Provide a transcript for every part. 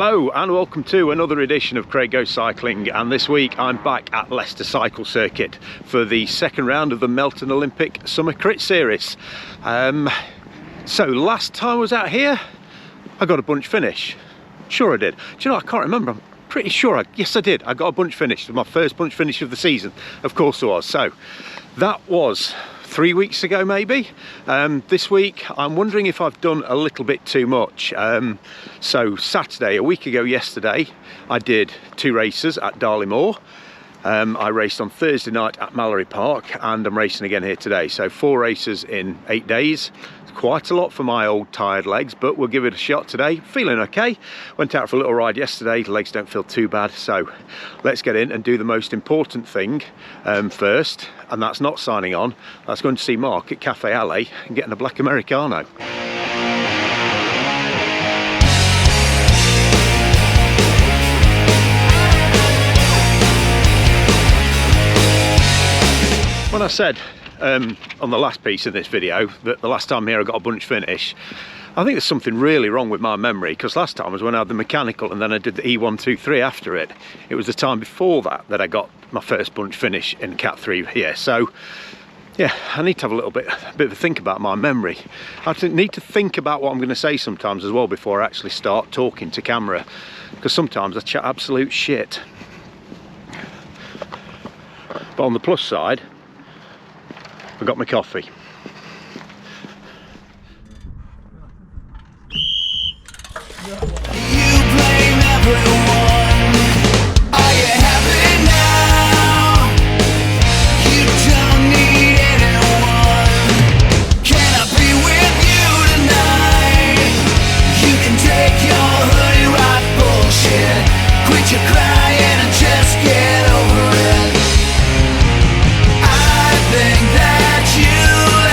Hello and welcome to another edition of Craig Goes Cycling, and this week I'm back at Leicester Cycle Circuit for the second round of the Melton Olympic Summer Crit Series. So last time I was out here I got a bunch finish. Sure I did. Do you know, I can't remember, I'm pretty sure yes I did. I got a bunch finish. It was my first bunch finish of the season, of course it was. So that was 3 weeks ago maybe. This week I'm wondering if I've done a little bit too much. So Saturday, a week ago yesterday, I did 2 races at Darley Moor. I raced on Thursday night at Mallory Park, and I'm racing again here today. So 4 races in 8 days. It's quite a lot for my old tired legs, but we'll give it a shot today. Feeling okay. Went out for a little ride yesterday. The legs don't feel too bad. So let's get in and do the most important thing first, and that's not signing on. That's going to see Mark at Cafe Alley and getting a black Americano. When I said on the last piece of this video that the last time here I got a bunch finish, I think there's something really wrong with my memory, because last time was when I had the mechanical and then I did the E123 after it. It was the time before that I got my first bunch finish in Cat 3 here. So yeah, I need to have a bit of a think about my memory. I need to think about what I'm going to say sometimes as well before I actually start talking to camera, because sometimes I chat absolute shit. But on the plus side, I got my coffee. You blame everyone. Are you happy now? You don't need anyone. Can I be with you tonight? You can take your hoodie rock bullshit. Quit your crying and just get over it. I think that you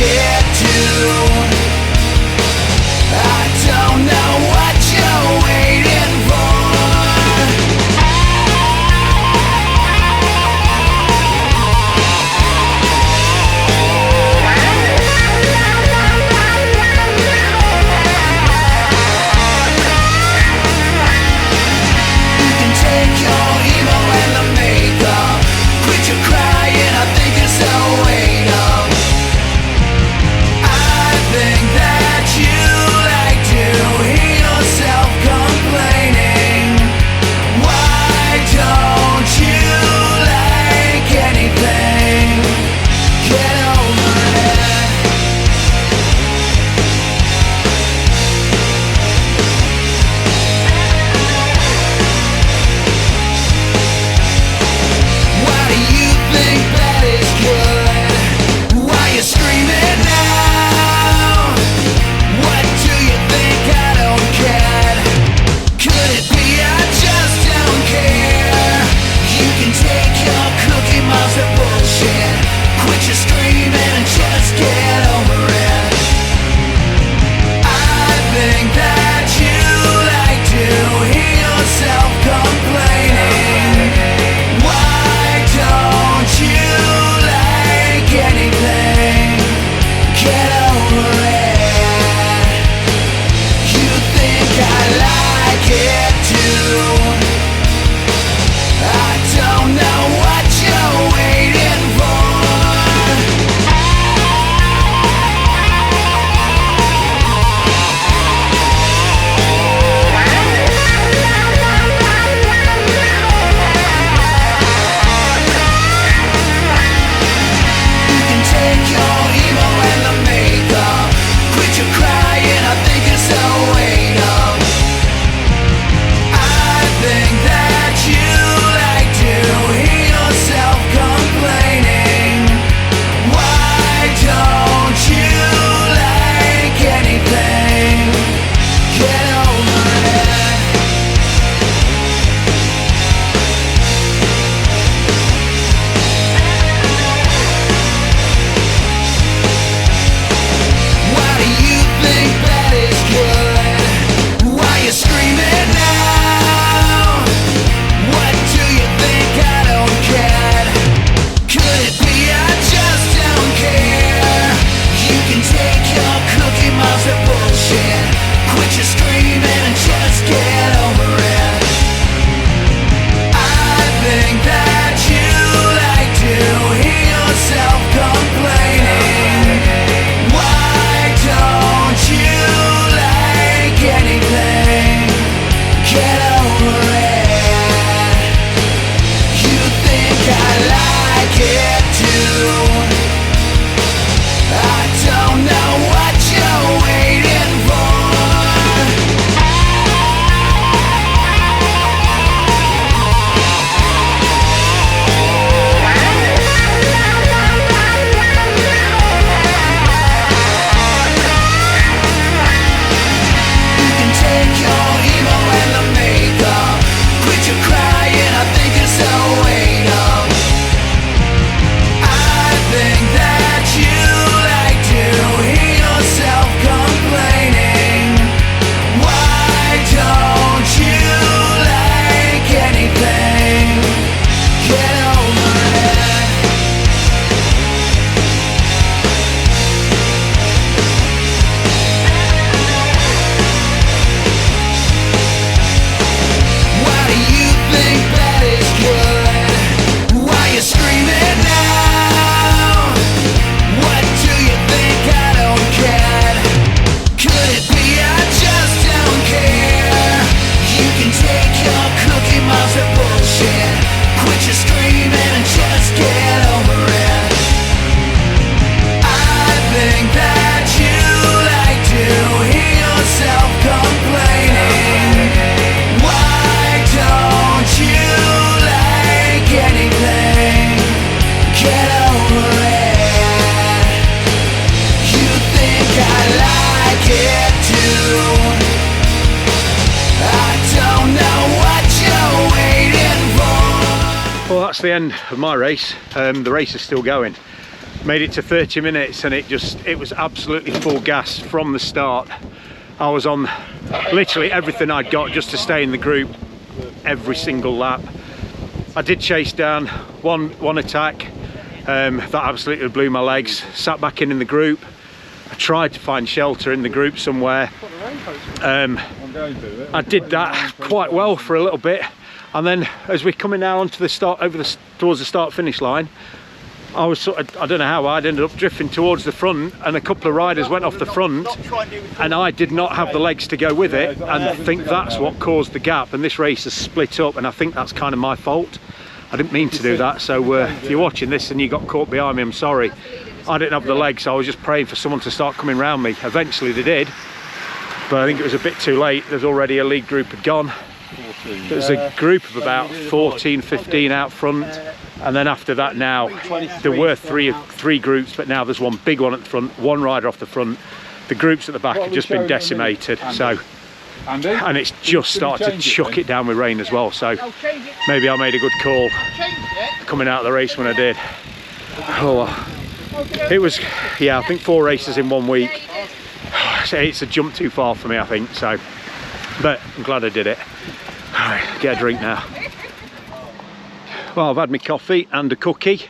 it too. I don't know what you're waiting for. You can take your emo and the makeup, quit your crying, I think it's a weight up. I think that you like to hear yourself complaining. Why don't you like anything? Get over it. Why do you think that is good? Why you screaming now? What do you think? I don't care. Could it be I just don't care? You can take your Cookie Monster bullshit. Quit your screaming and just get over it. I think that you like to hear yourself complaining. Why don't you like anything? Get over it. You think I like it too. I don't know what you're waiting for. You can take your emo and the makeup, quit your crying, I think it's a weight up. I think that you like to hear yourself complaining. Why don't you like anything? Get over it. Why do you think that is good? Why you screaming now? What do you think? I don't care. Could it be I just don't care? You can take your Cookie Monster bullshit. Quit your screaming and just get over it. I think that you like to hear yourself complaining. Why don't you like anything? Get over it. You think I like it too. I don't know what you're waiting for. You can take your emo and the makeup, quit your crying, I think it's a weight up. I think that you like to hear yourself complaining. Why don't you like anything? Get over it. Why do you think that is good? Why you screaming now? What do you think? I don't care. Could it be I just don't care? You can take your Cookie Monster bullshit. Quit your screaming and just get over it. I think that you like to hear yourself complaining. Why don't you like anything? Get over it. You think I like it too. I don't know what you're waiting for. Well, that's the end of my race. The race is still going. Made it to 30 minutes and it was absolutely full gas from the start. I was on literally everything I'd got just to stay in the group every single lap. I did chase down one attack that absolutely blew my legs. Sat back in the group. I tried to find shelter in the group somewhere. I did that quite well for a little bit, and then as we're coming now onto the start, towards the start finish line, I was sort of, I don't know how I'd ended up drifting towards the front, and a couple of riders went off the front and I did not have the legs to go with it, and I think that's what caused the gap, and this race has split up, and I think that's kind of my fault. I didn't mean to do that, so if you're watching this and you got caught behind me, I'm sorry. I didn't have the legs, so I was just praying for someone to start coming round me. Eventually they did, but I think it was a bit too late. There's already a lead group had gone. There's a group of about 14, 15 out front, and then after that now there were three groups, but now there's one big one at the front, one rider off the front. The groups at the back have just been decimated, so, and it's just started to chuck it down with rain as well, so maybe I made a good call coming out of the race when I did. Oh, it was, yeah, I think 4 races in 1 week. It's a jump too far for me, I think, so, but I'm glad I did it. Alright, get a drink now. Well, I've had my coffee and a cookie.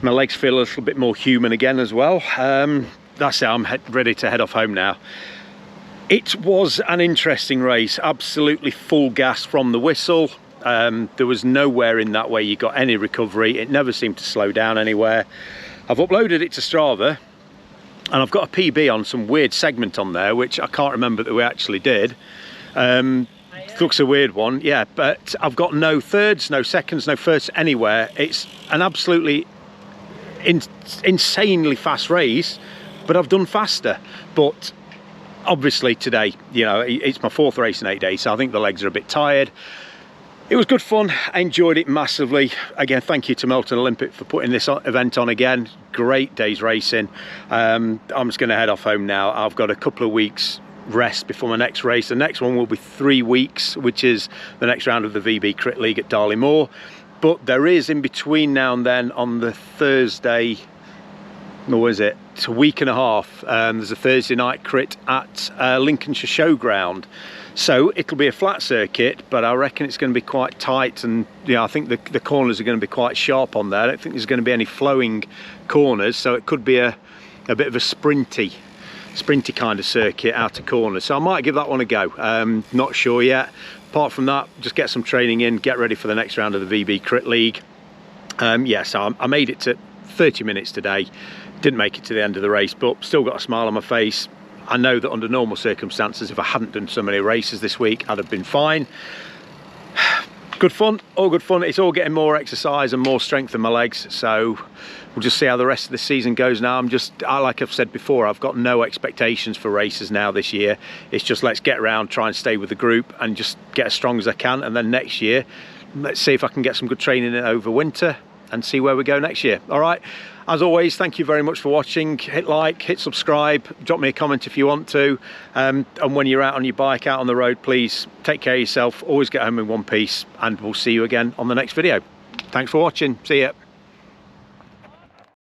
My legs feel a little bit more human again as well. That's it, I'm ready to head off home now. It was an interesting race, absolutely full gas from the whistle. There was nowhere in that way you got any recovery. It never seemed to slow down anywhere. I've uploaded it to Strava, and I've got a PB on some weird segment on there, which I can't remember that we actually did. Looks a weird one, yeah, but I've got no thirds, no seconds, no firsts anywhere. It's an absolutely insanely fast race, but I've done faster. But obviously today, you know, it's my 4th race in 8 days, so I think the legs are a bit tired. It was good fun, I enjoyed it massively. Again, thank you to Melton Olympic for putting this event on again. Great day's racing. I'm just going to head off home now. I've got a couple of weeks rest before my next race. The next one will be 3 weeks, which is the next round of the VB Crit League at Darley Moor. But there is in between now and then on the Thursday, or is it? It's a week and a half. There's a Thursday night crit at Lincolnshire Showground. So it'll be a flat circuit, but I reckon it's going to be quite tight, and yeah, I think the corners are going to be quite sharp on there. I don't think there's going to be any flowing corners, so it could be a bit of a sprinty kind of circuit out of corners. So I might give that one a go. Not sure yet. Apart from that, just get some training in, get ready for the next round of the VB Crit League. Yeah, so I made it to 30 minutes today. Didn't make it to the end of the race, but still got a smile on my face. I know that under normal circumstances, if I hadn't done so many races this week, I'd have been fine. Good fun, all good fun. It's all getting more exercise and more strength in my legs, so we'll just see how the rest of the season goes now. Like I've said before, I've got no expectations for races now this year. It's just let's get around, try and stay with the group and just get as strong as I can, and then next year, let's see if I can get some good training in over winter and see where we go next year. All right, as always, thank you very much for watching. Hit like, hit subscribe, drop me a comment if you want to, and when you're out on your bike, out on the road, please take care of yourself, always get home in one piece, and we'll see you again on the next video. Thanks for watching, see ya.